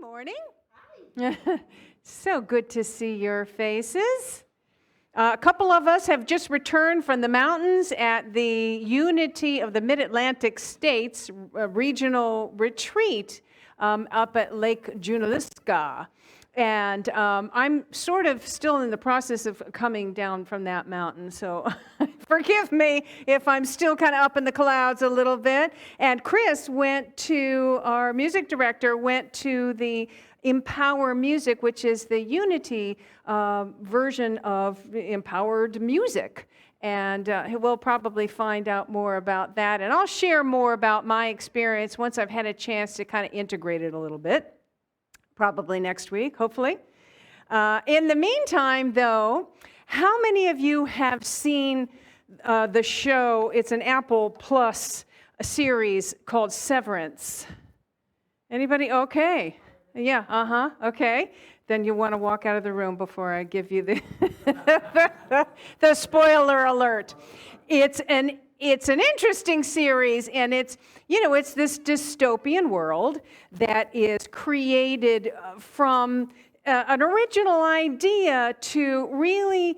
Morning. Hi. So good to see your faces. A couple of us have just returned from the mountains at the Unity of the Mid-Atlantic States regional retreat up at Lake Junaluska. And I'm sort of still in the process of coming down from that mountain, so forgive me if I'm still kind of up in the clouds a little bit. And Chris our music director, went to the Empower Music, which is the Unity version of empowered music. And we'll probably find out more about that. And I'll share more about my experience once I've had a chance to kind of integrate it a little bit. Probably next week, hopefully. In the meantime, though, how many of you have seen the show? It's an Apple Plus series called Severance. Anybody? Okay. Yeah, okay. Then you want to walk out of the room before I give you the spoiler alert. It's an interesting series, and it's this dystopian world that is created from an original idea to really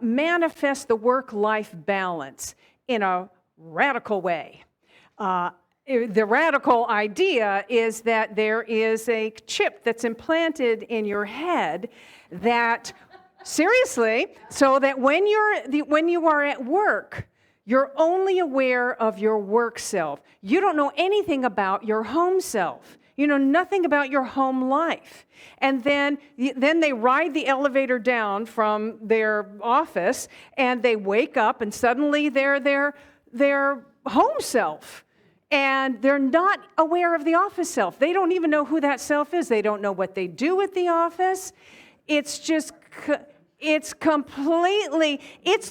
manifest the work-life balance in a radical way. The radical idea is that there is a chip that's implanted in your head that, seriously, so that when you are at work, you're only aware of your work self. You don't know anything about your home self. You know nothing about your home life. And then they ride the elevator down from their office, and they wake up, and suddenly they're their home self. And they're not aware of the office self. They don't even know who that self is. They don't know what they do at the office. It's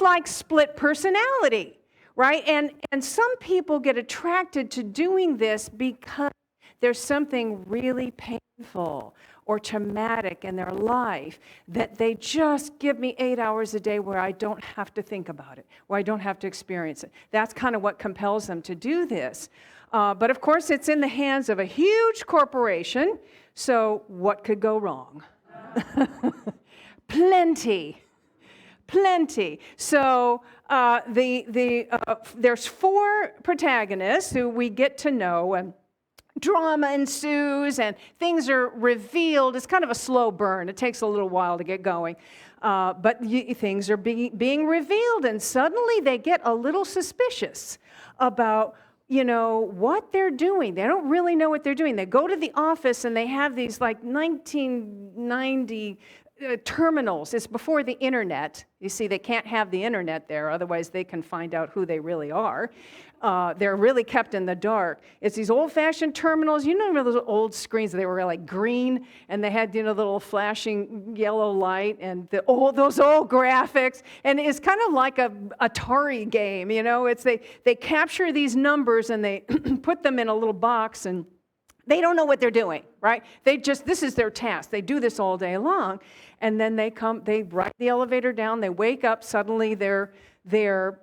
like split personality. Right? And some people get attracted to doing this because there's something really painful or traumatic in their life that they just give me 8 hours a day where I don't have to think about it, where I don't have to experience it. That's kind of what compels them to do this. But of course, it's in the hands of a huge corporation, so what could go wrong? Plenty. So there's 4 protagonists who we get to know, and drama ensues, and things are revealed. It's kind of a slow burn. It takes a little while to get going. But things are being revealed, and suddenly they get a little suspicious about what they're doing. They don't really know what they're doing. They go to the office, and they have these like 1990 terminals. It's before the internet. You see, they can't have the internet there, otherwise they can find out who they really are. They're really kept in the dark. It's these old-fashioned terminals. You know those old screens? They were like green, and they had little flashing yellow light, and those old graphics. And it's kind of like a Atari game. It's they capture these numbers and they put them in a little box, and they don't know what they're doing, right? This is their task. They do this all day long. And then they ride the elevator down, they wake up, suddenly they're their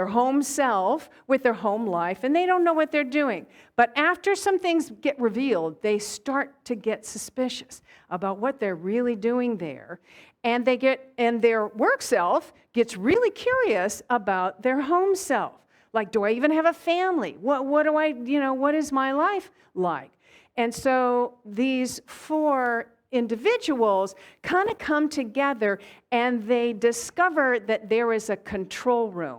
home self with their home life, and they don't know what they're doing. But after some things get revealed, they start to get suspicious about what they're really doing there. And their work self gets really curious about their home self. Like, do I even have a family? What is my life like? And so these 4 individuals kind of come together, and they discover that there is a control room.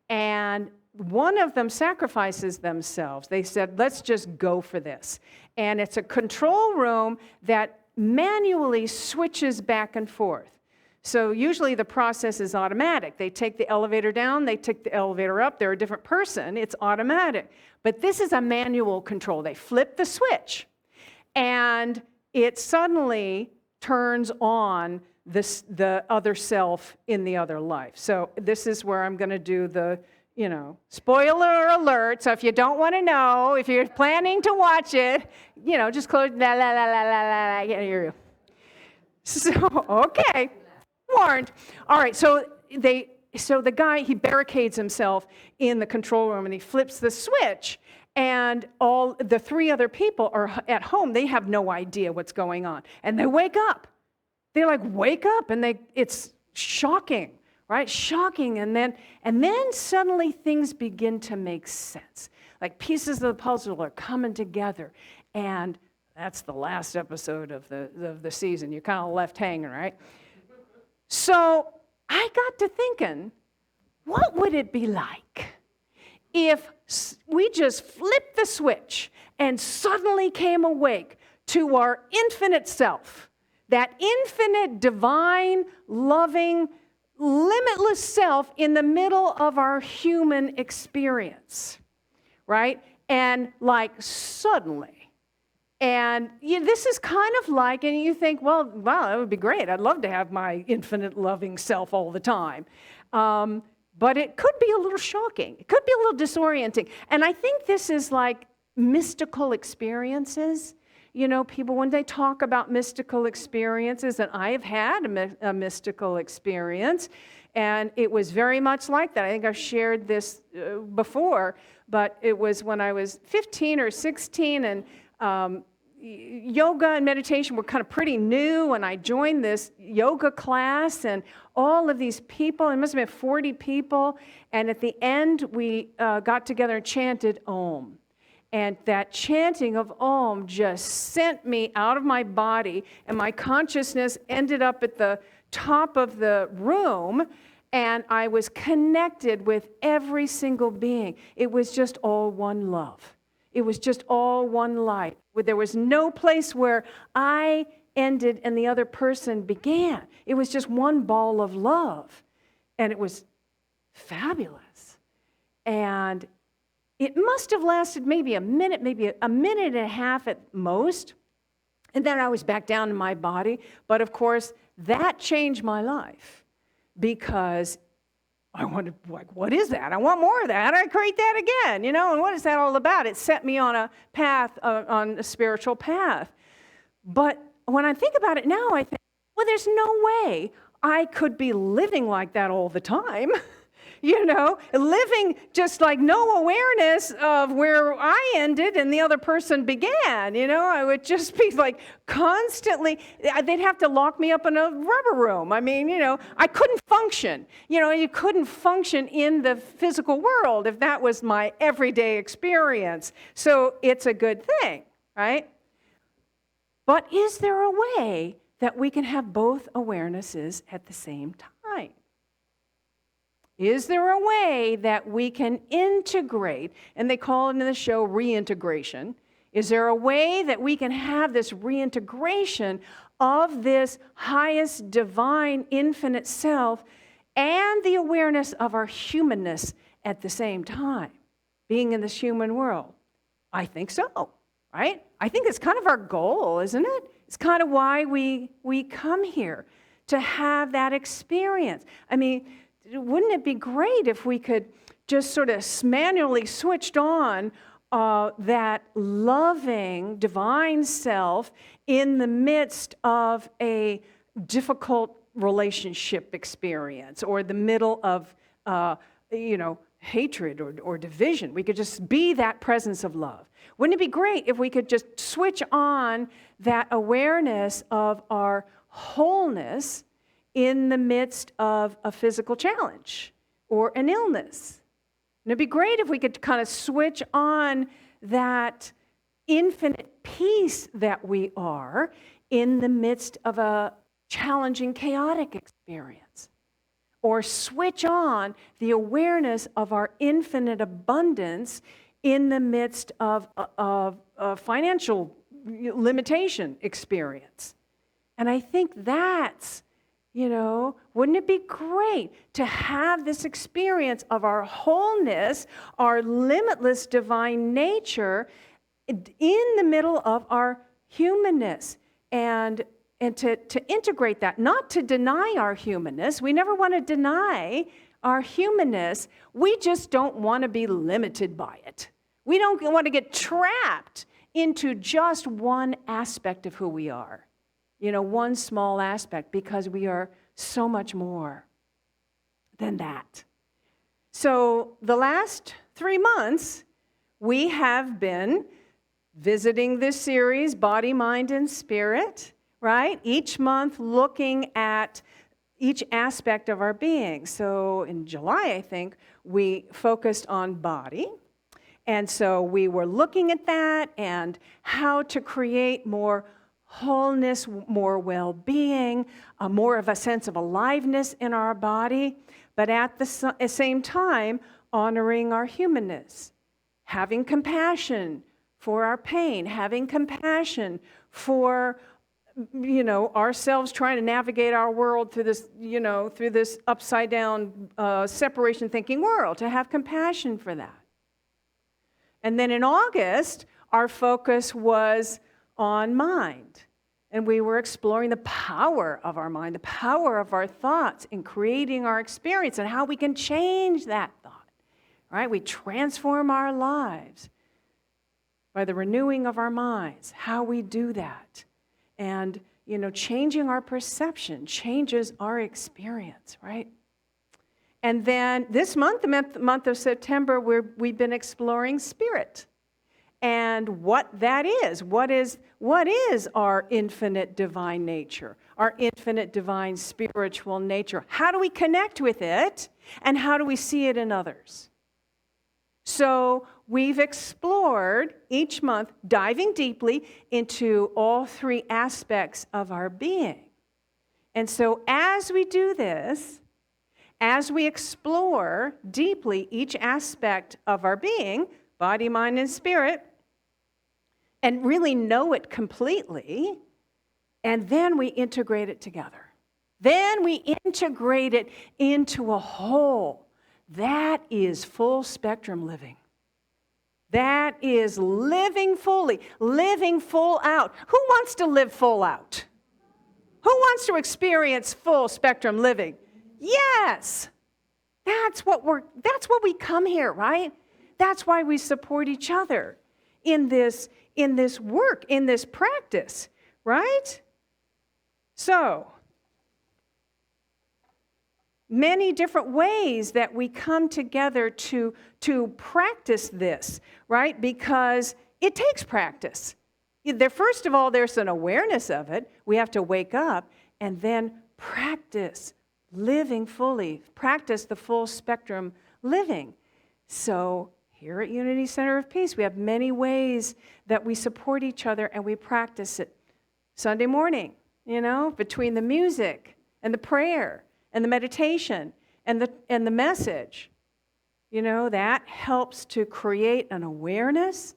And one of them sacrifices themselves. They said, let's just go for this. And it's a control room that manually switches back and forth. So usually the process is automatic. They take the elevator down, they take the elevator up, they're a different person, it's automatic. But this is a manual control. They flip the switch, and it suddenly turns on the other self in the other life. So this is where I'm going to do the, spoiler alert. So if you don't want to know, if you're planning to watch it, just close, So, okay. Warned. All right, so the guy, he barricades himself in the control room, and he flips the switch, And all the three other people are at home. They have no idea what's going on. And they wake up. They like wake up and it's shocking, right? Shocking. And then suddenly things begin to make sense. Like pieces of the puzzle are coming together. And that's the last episode of the season. You're kind of left hanging, right? So I got to thinking, what would it be like if we just flipped the switch and suddenly came awake to our infinite self, that infinite, divine, loving, limitless self in the middle of our human experience, right? And like suddenly. And this is kind of like, and you think, well, wow, that would be great. I'd love to have my infinite loving self all the time. But it could be a little shocking. It could be a little disorienting. And I think this is like mystical experiences. You know, people, when they talk about mystical experiences, and I have had a mystical experience, and it was very much like that. I think I've shared this before, but it was when I was 15 or 16, and yoga and meditation were kind of pretty new, and I joined this yoga class, and all of these people, it must have been 40 people, and at the end, we got together and chanted Om. And that chanting of Om just sent me out of my body, and my consciousness ended up at the top of the room, and I was connected with every single being. It was just all one love. It was just all one light. There was no place where I ended and the other person began. It was just one ball of love. And it was fabulous. And it must have lasted maybe a minute and a half at most. And then I was back down in my body. But of course, that changed my life because I wanted, like, what is that? I want more of that. I create that again, you know, and what is that all about? It set me on a path, on a spiritual path. But when I think about it now, I think, well, there's no way I could be living like that all the time. You know, living just like no awareness of where I ended and the other person began. You know, I would just be like constantly, they'd have to lock me up in a rubber room. I mean, you know, I couldn't function. You know, you couldn't function in the physical world if that was my everyday experience. So it's a good thing, right? But is there a way that we can have both awarenesses at the same time? Is there a way that we can integrate, and they call it in the show reintegration, is there a way that we can have this reintegration of this highest divine infinite self and the awareness of our humanness at the same time, being in this human world? I think so, right? I think it's kind of our goal, isn't it? It's kind of why we come here, to have that experience. I mean, wouldn't it be great if we could just sort of manually switched on that loving divine self in the midst of a difficult relationship experience or the middle of, hatred or division? We could just be that presence of love. Wouldn't it be great if we could just switch on that awareness of our wholeness in the midst of a physical challenge or an illness? And it'd be great if we could kind of switch on that infinite peace that we are in the midst of a challenging, chaotic experience. Or switch on the awareness of our infinite abundance in the midst of a financial limitation experience. And I think that's, wouldn't it be great to have this experience of our wholeness, our limitless divine nature in the middle of our humanness, and to integrate that, not to deny our humanness. We never want to deny our humanness. We just don't want to be limited by it. We don't want to get trapped into just one aspect of who we are. One small aspect, because we are so much more than that. So the last 3 months, we have been visiting this series, Body, Mind, and Spirit, right? Each month looking at each aspect of our being. So in July, I think, we focused on body. And so we were looking at that and how to create more wholeness, more well-being, more of a sense of aliveness in our body, but at the same time, honoring our humanness, having compassion for our pain, having compassion for, ourselves trying to navigate our world through this, through this upside down separation thinking world, to have compassion for that. And then in August, our focus was on mind. And we were exploring the power of our mind, the power of our thoughts in creating our experience and how we can change that thought, right? We transform our lives by the renewing of our minds, how we do that. And, changing our perception changes our experience, right? And then this month, the month of September, we've been exploring spirit and what that is. What is our infinite divine nature, our infinite divine spiritual nature? How do we connect with it, and how do we see it in others? So we've explored each month, diving deeply into all three aspects of our being. And so as we do this, as we explore deeply each aspect of our being, body, mind, and spirit, and really know it completely, and then we integrate it together. Then we integrate it into a whole. That is full spectrum living. That is living fully, living full out. Who wants to live full out? Who wants to experience full spectrum living? Yes. That's what we come here, right? That's why we support each other in this work, in this practice, right? So, many different ways that we come together to practice this, right? Because it takes practice. First of all, there's an awareness of it. We have to wake up and then practice living fully, practice the full spectrum living. So here at Unity Center of Peace, we have many ways that we support each other and we practice it. Sunday morning, between the music and the prayer and the meditation and the message, that helps to create an awareness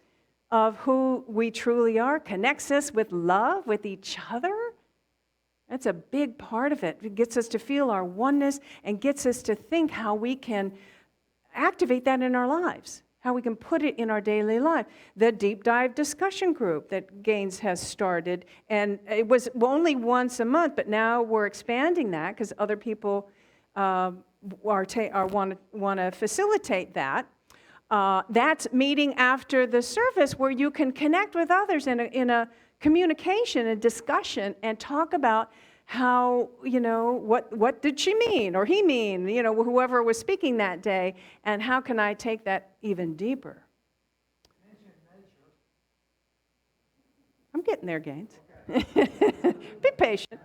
of who we truly are, connects us with love, with each other. That's a big part of it. It gets us to feel our oneness and gets us to think how we can activate that in our lives, how we can put it in our daily life. The deep dive discussion group that Gaines has started, and it was only once a month, but now we're expanding that because other people want to facilitate that. That's meeting after the service where you can connect with others in a communication and discussion and talk about how, what did she mean or he mean, whoever was speaking that day, and how can I take that even deeper? I'm getting there, Gaines. Be patient.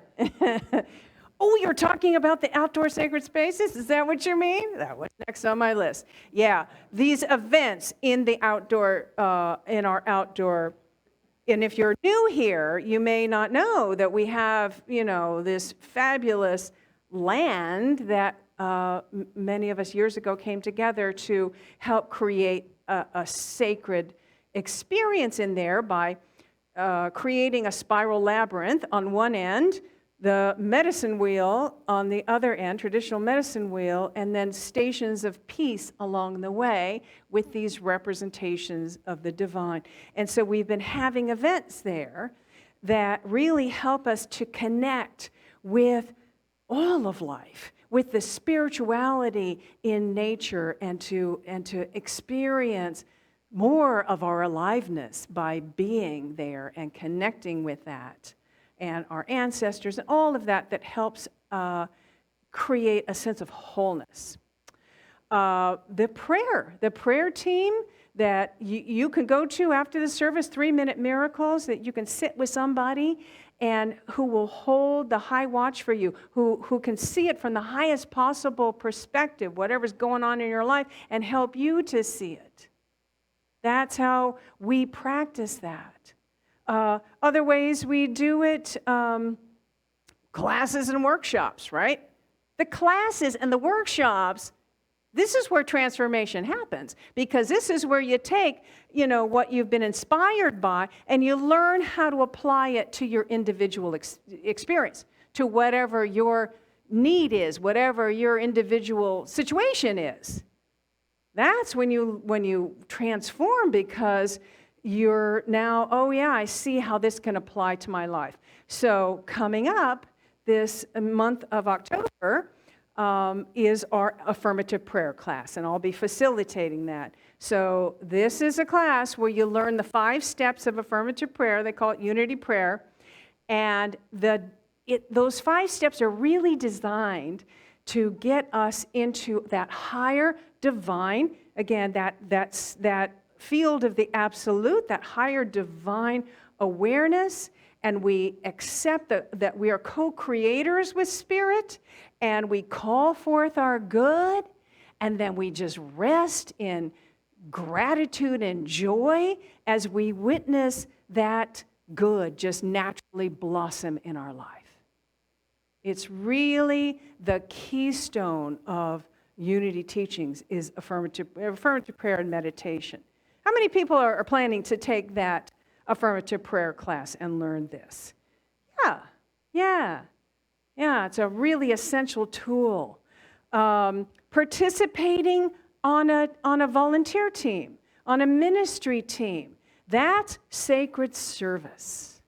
Oh, you're talking about the outdoor sacred spaces? Is that what you mean? That was next on my list. Yeah, these events in the outdoor, in our outdoor. And if you're new here, you may not know that we have, this fabulous land that many of us years ago came together to help create a sacred experience in there by creating a spiral labyrinth on one end, the medicine wheel on the other end, traditional medicine wheel, and then stations of peace along the way with these representations of the divine. And so we've been having events there that really help us to connect with all of life, with the spirituality in nature, and to experience more of our aliveness by being there and connecting with that. And our ancestors, and all of that helps create a sense of wholeness. The prayer team that you can go to after the service, 3-minute miracles, that you can sit with somebody and who will hold the high watch for you, who can see it from the highest possible perspective, whatever's going on in your life, and help you to see it. That's how we practice that. Other ways we do it, classes and workshops, right? The classes and the workshops, this is where transformation happens, because this is where you take, what you've been inspired by, and you learn how to apply it to your individual experience, to whatever your need is, whatever your individual situation is. That's when you transform, because you're now, oh yeah, I see how this can apply to my life. So coming up this month of October is our affirmative prayer class, and I'll be facilitating that. So this is a class where you learn the 5 steps of affirmative prayer. They call it Unity Prayer. And those 5 steps are really designed to get us into that higher divine, again, that field of the absolute, that higher divine awareness, and we accept that we are co-creators with Spirit, and we call forth our good, and then we just rest in gratitude and joy as we witness that good just naturally blossom in our life. It's really the keystone of Unity teachings is affirmative prayer and meditation. How many people are planning to take that affirmative prayer class and learn this? Yeah, it's a really essential tool. Participating on a volunteer team, on a ministry team, that's sacred service,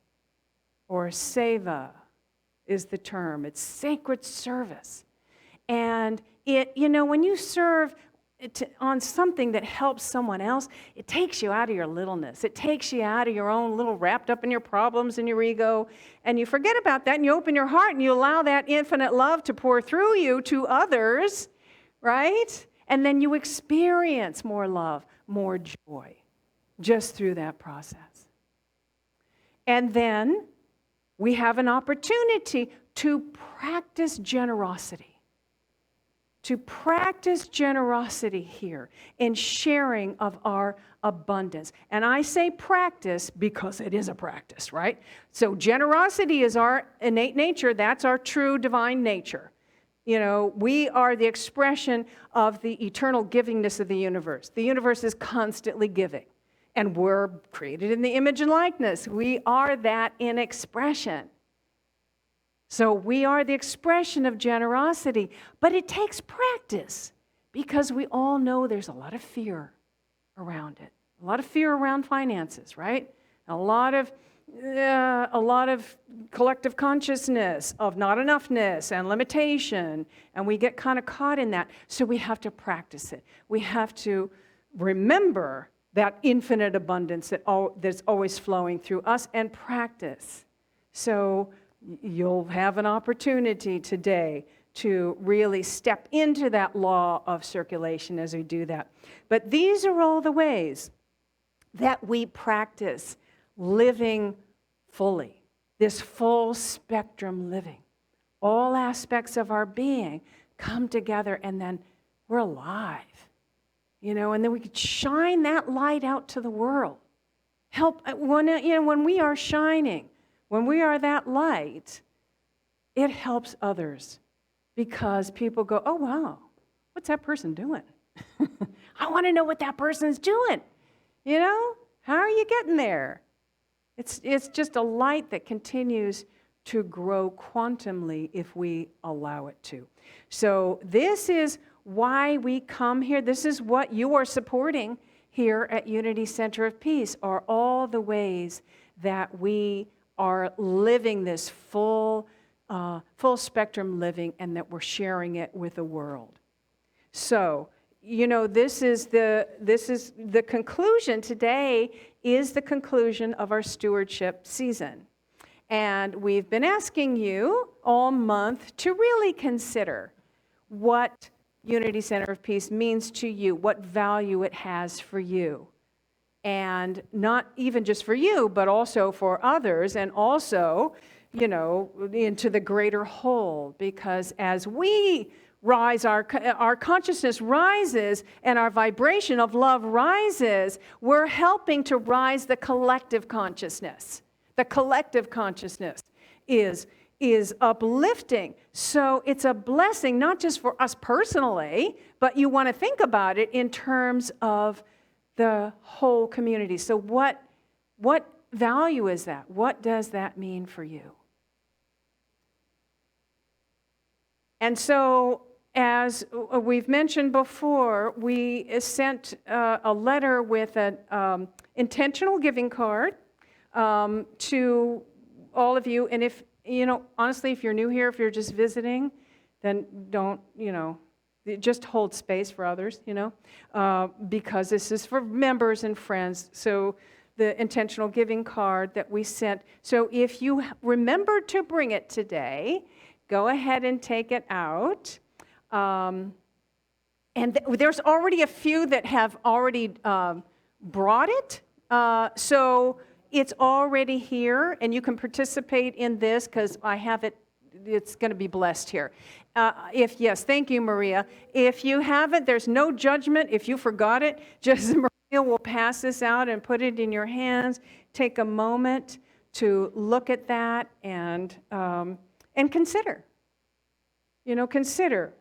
or seva is the term. It's sacred service. And when you serve on something that helps someone else, it takes you out of your littleness. It takes you out of your own little wrapped up in your problems and your ego. And you forget about that, and you open your heart and you allow that infinite love to pour through you to others, right? And then you experience more love, more joy, just through that process. And then we have an opportunity to practice generosity. To practice generosity here in sharing of our abundance. And I say practice because it is a practice, right? So generosity is our innate nature. That's our true divine nature. We are the expression of the eternal givingness of the universe. The universe is constantly giving. And we're created in the image and likeness. We are that in expression. So we are the expression of generosity, but it takes practice, because we all know there's a lot of fear around it. A lot of fear around finances, right? A lot of collective consciousness of not enough-ness and limitation, and we get kind of caught in that. So we have to practice it. We have to remember that infinite abundance that's always flowing through us, and practice. So you'll have an opportunity today to really step into that law of circulation as we do that. But these are all the ways that we practice living fully, this full spectrum living. All aspects of our being come together, and then we're alive. And then we could shine that light out to the world. When we are shining, when we are that light, it helps others, because people go, oh, wow, what's that person doing? I want to know what that person's doing. How are you getting there? It's just a light that continues to grow quantumly if we allow it to. So this is why we come here. This is what you are supporting here at Unity Center of Peace, are all the ways that we are living this full spectrum living, and that we're sharing it with the world. So, this is the conclusion. Today is the conclusion of our stewardship season. And we've been asking you all month to really consider what Unity Center of Peace means to you, what value it has for you. and not even just for you, but also for others, and also, into the greater whole. Because as we rise, our consciousness rises, and our vibration of love rises, we're helping to rise the collective consciousness. The collective consciousness is uplifting. So it's a blessing, not just for us personally, but you want to think about it in terms of the whole community. So what value is that? What does that mean for you? And so, as we've mentioned before, we sent a letter with an intentional giving card to all of you. And if, honestly, if you're new here, if you're just visiting, then don't, just hold space for others, because this is for members and friends. So the intentional giving card that we sent. So if you remember to bring it today, go ahead and take it out. And there's already a few that have already brought it. So it's already here, and you can participate in this because I have it. It's going to be blessed here. Yes, thank you, Maria. If you haven't, there's no judgment. If you forgot it, just Maria will pass this out and put it in your hands. Take a moment to look at that and consider. Consider.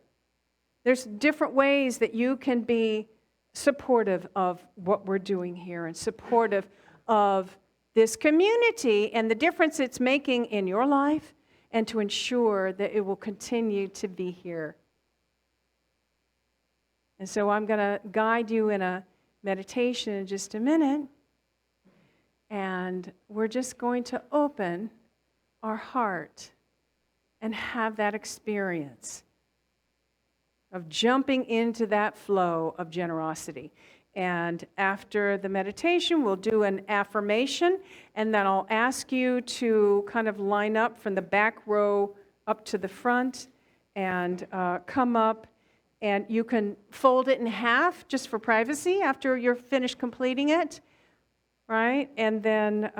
There's different ways that you can be supportive of what we're doing here and supportive of this community and the difference it's making in your life, and to ensure that it will continue to be here. And so I'm going to guide you in a meditation in just a minute. And we're just going to open our heart and have that experience of jumping into that flow of generosity. And after the meditation, we'll do an affirmation, and then I'll ask you to kind of line up from the back row up to the front and come up, and you can fold it in half just for privacy after you're finished completing it, right? And then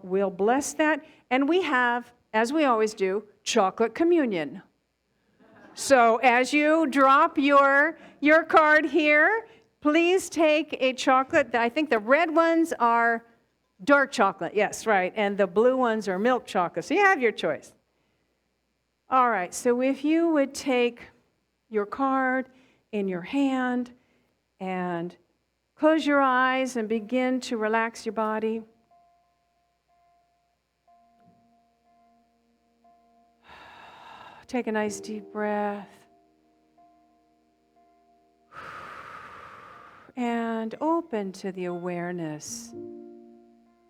we'll bless that. And we have, as we always do, chocolate communion. So as you drop your card here, please take a chocolate. I think the red ones are dark chocolate. Yes, right. And the blue ones are milk chocolate. So you have your choice. All right. So if you would take your card in your hand and close your eyes and begin to relax your body. Take a nice deep breath. And open to the awareness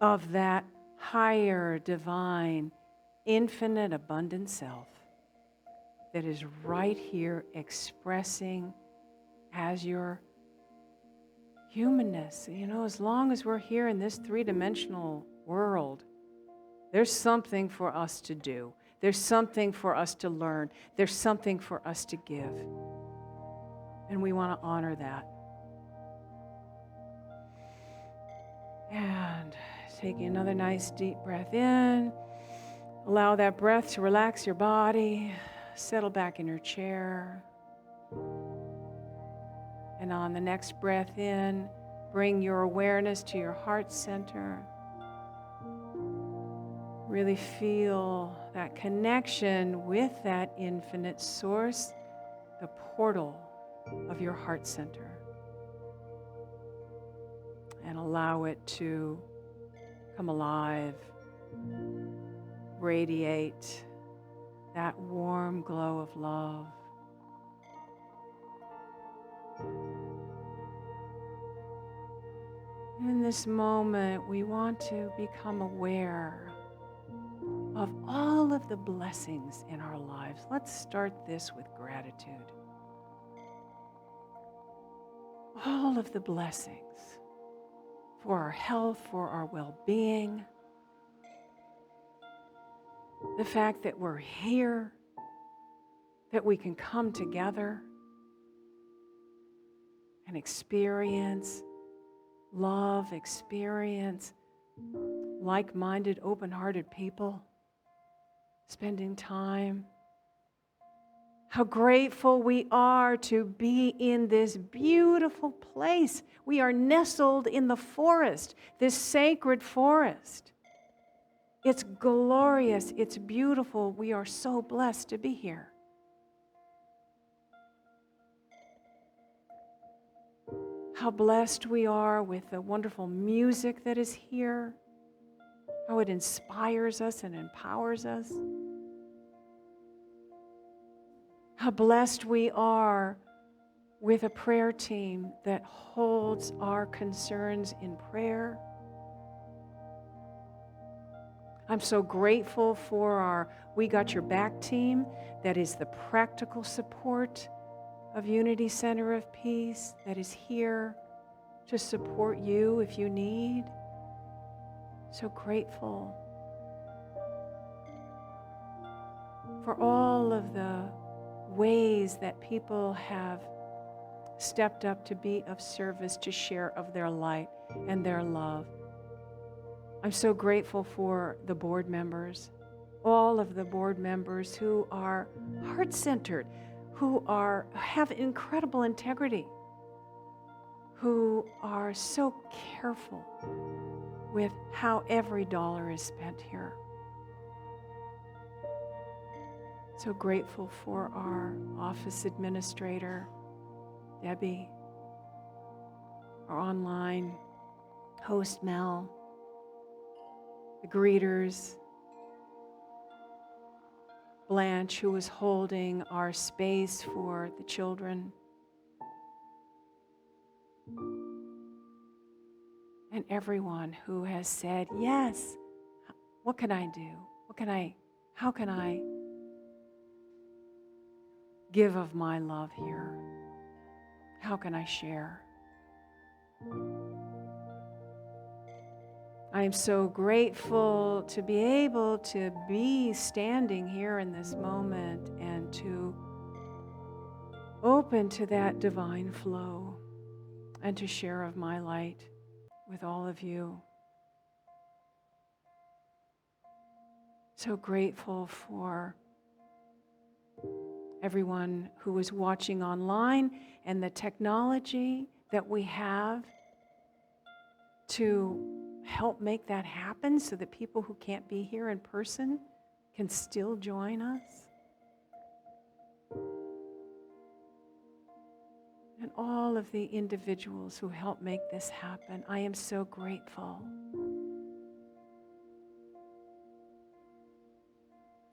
of that higher, divine, infinite, abundant self that is right here expressing as your humanness. As long as we're here in this three-dimensional world, there's something for us to do. There's something for us to learn. There's something for us to give. And we want to honor that. And taking another nice deep breath in. Allow that breath to relax your body. Settle back in your chair. And on the next breath in, bring your awareness to your heart center. Really feel that connection with that infinite source, the portal of your heart center. And allow it to come alive, radiate that warm glow of love. In this moment, we want to become aware of all of the blessings in our lives. Let's start this with gratitude. All of the blessings. For our health, for our well-being, the fact that we're here, that we can come together and experience love, experience like-minded, open-hearted people, spending time. How grateful we are to be in this beautiful place. We are nestled in the forest, this sacred forest. It's glorious. It's beautiful. We are so blessed to be here. How blessed we are with the wonderful music that is here, how it inspires us and empowers us. How blessed we are with a prayer team that holds our concerns in prayer. I'm so grateful for our We Got Your Back team that is the practical support of Unity Center of Peace, that is here to support you if you need. So grateful for all of the ways that people have stepped up to be of service, to share of their light and their love. I'm so grateful for the board members, all of the board members who are heart-centered, who have incredible integrity, who are so careful with how every dollar is spent here. So grateful for our office administrator, Debbie, our online host, Mel, the greeters, Blanche, who was holding our space for the children, and everyone who has said, yes, what can I do? How can I give of my love here? How can I share? I am so grateful to be able to be standing here in this moment and to open to that divine flow and to share of my light with all of you. So grateful for everyone who is watching online and the technology that we have to help make that happen so that people who can't be here in person can still join us. And all of the individuals who help make this happen, I am so grateful.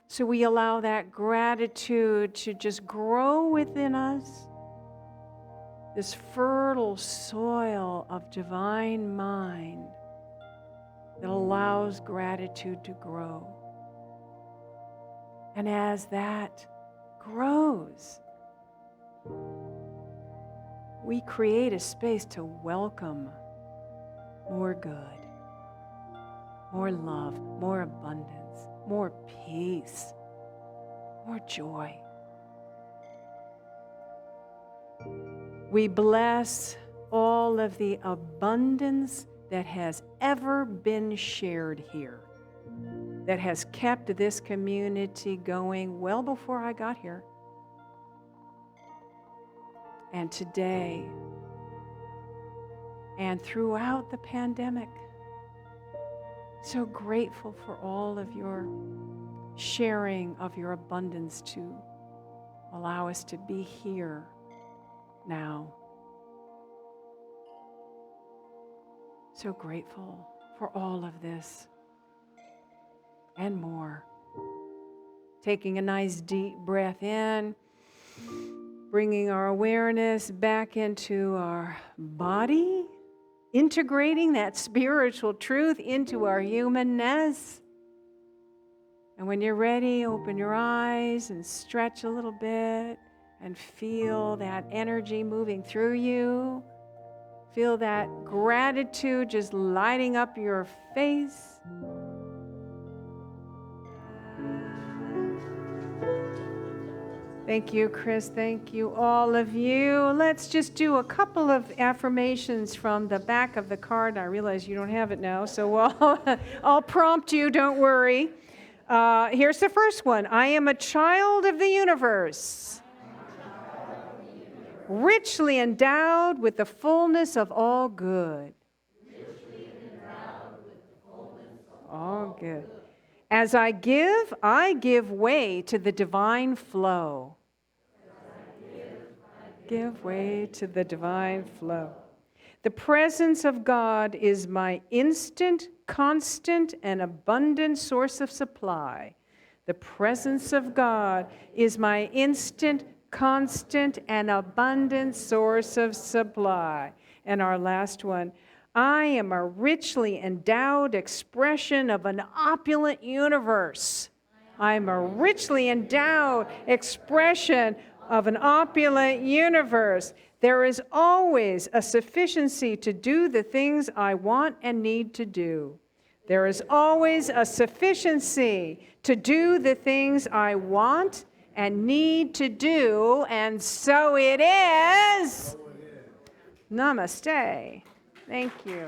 So we allow that gratitude to just grow within us, this fertile soil of divine mind that allows gratitude to grow. And as that grows, we create a space to welcome more good, more love, more abundance, more peace, more joy. We bless all of the abundance that has ever been shared here, that has kept this community going well before I got here. And today, and throughout the pandemic, so grateful for all of your sharing of your abundance to allow us to be here now. So grateful for all of this and more. Taking a nice deep breath in, bringing our awareness back into our body, integrating that spiritual truth into our humanness. And when you're ready, open your eyes and stretch a little bit and feel that energy moving through you. Feel that gratitude just lighting up your face. Thank you, Chris. Thank you, all of you. Let's just do a couple of affirmations from the back of the card. I realize you don't have it now, so I'll prompt you, don't worry. Here's the first one. I am a child of the universe, richly endowed with the fullness of all good. All good. As I give way to the divine flow. Give way to the divine flow. The presence of God is my instant, constant, and abundant source of supply. The presence of God is my instant, constant, and abundant source of supply. And our last one. I am a richly endowed expression of an opulent universe. I am a richly endowed expression of an opulent universe. There is always a sufficiency to do the things I want and need to do. There is always a sufficiency to do the things I want and need to do, and so it is. Namaste. Thank you.